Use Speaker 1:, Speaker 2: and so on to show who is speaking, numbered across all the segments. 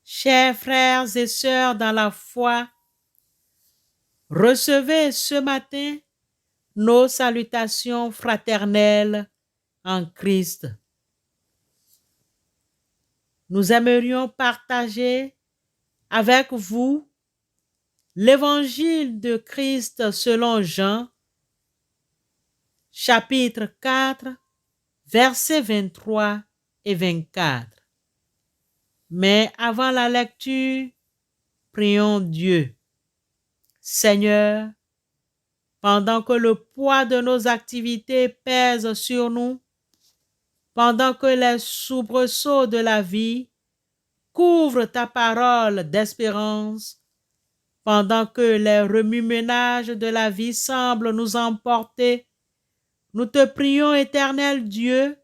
Speaker 1: Chers frères et sœurs dans la foi, recevez ce matin nos salutations fraternelles en Christ. Nous aimerions partager avec vous l'évangile de Christ selon Jean, chapitre 4, versets 23 et 24. Mais avant la lecture, prions Dieu. Seigneur, pendant que le poids de nos activités pèse sur nous, pendant que les soubresauts de la vie couvrent ta parole d'espérance, pendant que les remue-ménages de la vie semblent nous emporter, nous te prions, éternel Dieu,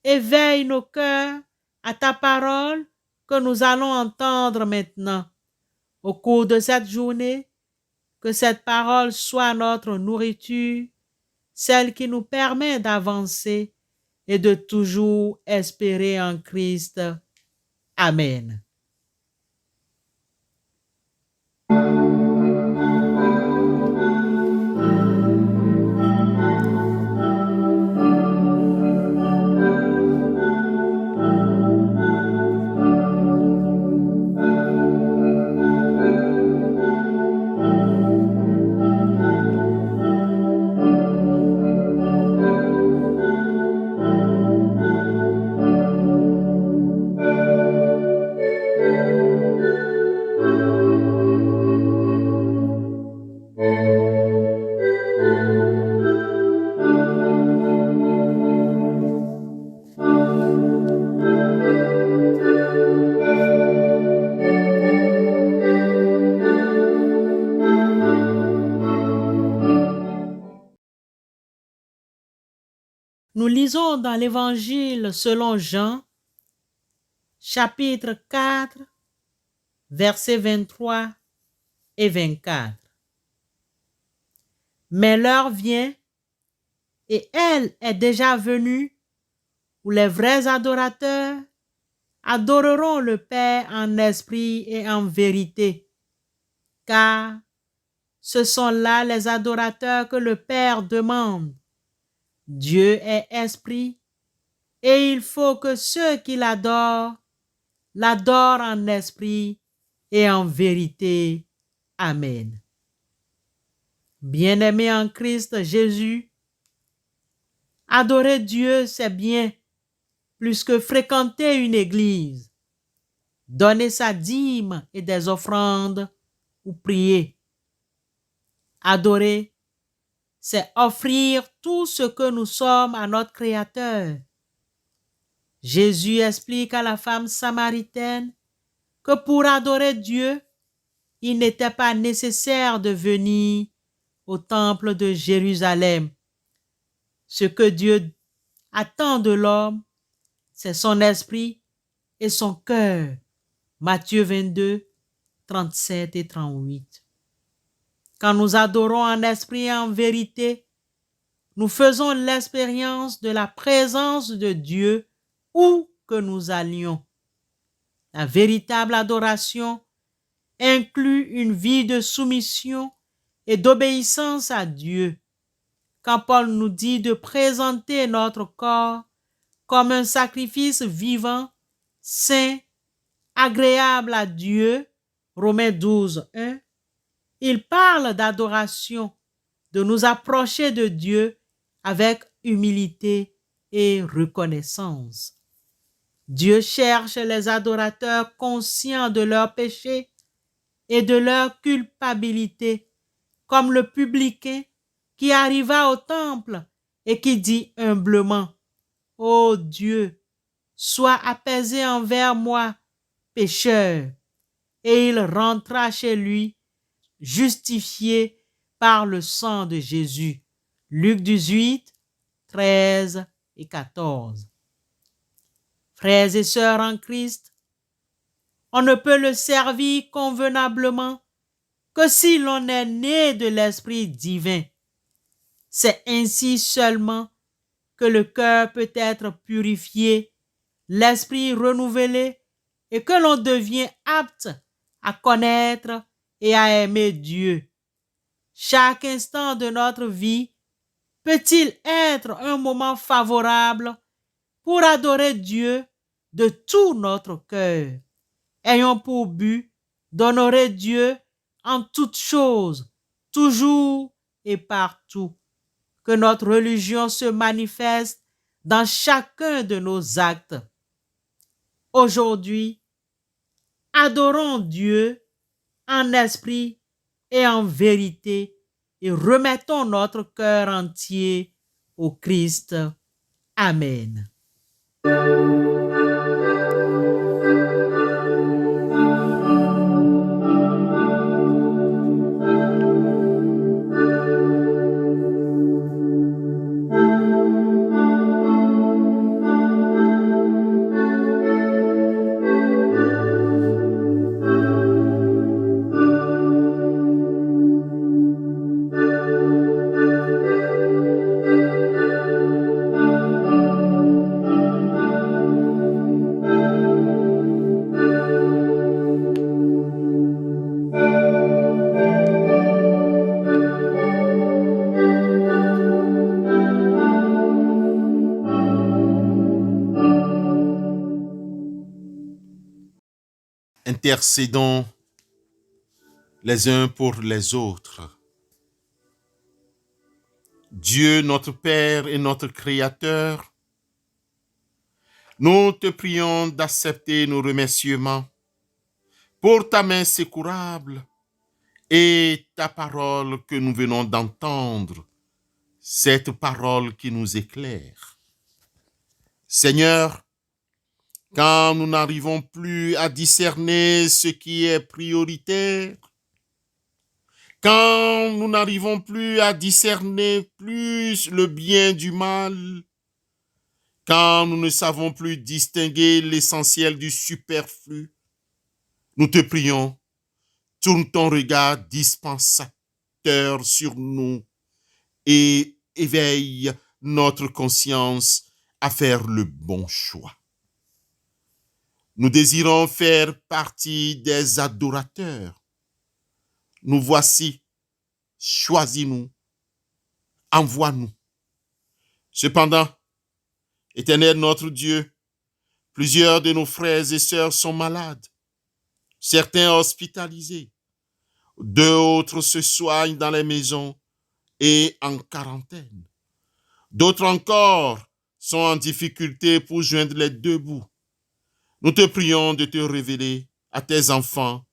Speaker 1: éveille nos cœurs à ta parole que nous allons entendre maintenant. Au cours de cette journée, que cette parole soit notre nourriture, celle qui nous permet d'avancer et de toujours espérer en Christ. Amen. Nous lisons dans l'Évangile selon Jean, chapitre 4, versets 23 et 24. Mais l'heure vient, et elle est déjà venue, où les vrais adorateurs adoreront le Père en esprit et en vérité, car ce sont là les adorateurs que le Père demande. Dieu est esprit, et il faut que ceux qui l'adorent en esprit et en vérité. Amen. Bien-aimés en Christ Jésus, adorer Dieu, c'est bien plus que fréquenter une église, donner sa dîme et des offrandes ou prier. Adorer, c'est offrir tout ce que nous sommes à notre Créateur. Jésus explique à la femme samaritaine que pour adorer Dieu, il n'était pas nécessaire de venir au temple de Jérusalem. Ce que Dieu attend de l'homme, c'est son esprit et son cœur. Matthieu 22, 37 et 38. Quand nous adorons en esprit et en vérité, nous faisons l'expérience de la présence de Dieu où que nous allions. La véritable adoration inclut une vie de soumission et d'obéissance à Dieu. Quand Paul nous dit de présenter notre corps comme un sacrifice vivant, saint, agréable à Dieu, Romains 12, 1, il parle d'adoration, de nous approcher de Dieu avec humilité et reconnaissance. Dieu cherche les adorateurs conscients de leurs péchés et de leur culpabilité, comme le publicain qui arriva au temple et qui dit humblement: « Ô Dieu, sois apaisé envers moi, pécheur. » Et il rentra chez lui, justifié par le sang de Jésus. Luc 18, 13 et 14. Frères et sœurs en Christ, on ne peut le servir convenablement que si l'on est né de l'Esprit divin. C'est ainsi seulement que le cœur peut être purifié, l'esprit renouvelé et que l'on devient apte à connaître et à aimer Dieu. Chaque instant de notre vie peut-il être un moment favorable pour adorer Dieu de tout notre cœur? Ayons pour but d'honorer Dieu en toutes choses, toujours et partout. Que notre religion se manifeste dans chacun de nos actes. Aujourd'hui, adorons Dieu en esprit et en vérité et remettons notre cœur entier au Christ. Amen.
Speaker 2: Intercédons les uns pour les autres. Dieu, notre Père et notre Créateur, nous te prions d'accepter nos remerciements pour ta main secourable et ta parole que nous venons d'entendre, cette parole qui nous éclaire. Seigneur, quand nous n'arrivons plus à discerner ce qui est prioritaire, quand nous n'arrivons plus à discerner plus le bien du mal, quand nous ne savons plus distinguer l'essentiel du superflu, nous te prions, tourne ton regard dispensateur sur nous et éveille notre conscience à faire le bon choix. Nous désirons faire partie des adorateurs. Nous voici, choisis-nous, envoie-nous. Cependant, Éternel notre Dieu, plusieurs de nos frères et sœurs sont malades, certains hospitalisés, d'autres se soignent dans les maisons et en quarantaine. D'autres encore sont en difficulté pour joindre les deux bouts. Nous te prions de te révéler à tes enfants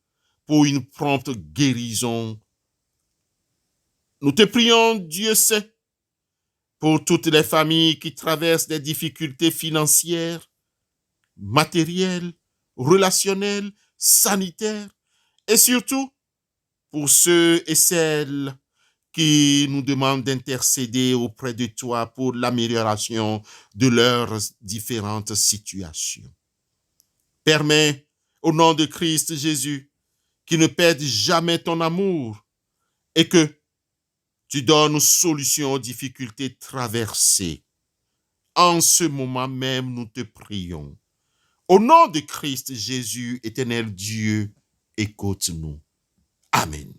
Speaker 2: pour une prompte guérison. Nous te prions, Dieu sait, pour toutes les familles qui traversent des difficultés financières, matérielles, relationnelles, sanitaires, et surtout pour ceux et celles qui nous demandent d'intercéder auprès de toi pour l'amélioration de leurs différentes situations. Permets, au nom de Christ Jésus, qu'ils ne perdent jamais ton amour et que tu donnes solution aux difficultés traversées. En ce moment même, nous te prions. Au nom de Christ Jésus, éternel Dieu, écoute-nous. Amen.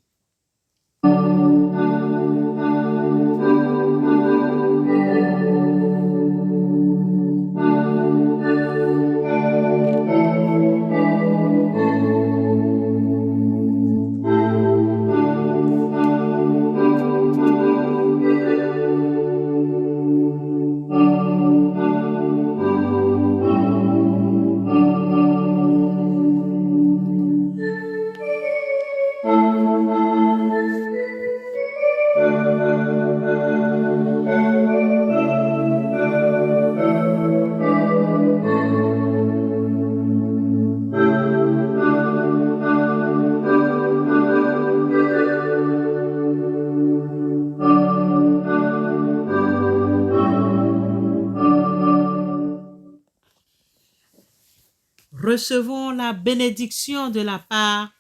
Speaker 1: Recevons la bénédiction de la part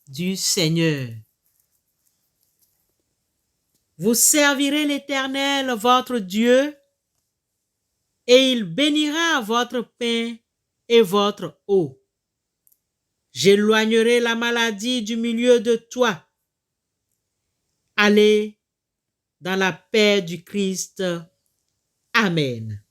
Speaker 1: du Seigneur. Vous servirez l'Éternel, votre Dieu, et il bénira votre pain et votre eau. J'éloignerai la maladie du milieu de toi. Allez dans la paix du Christ. Amen.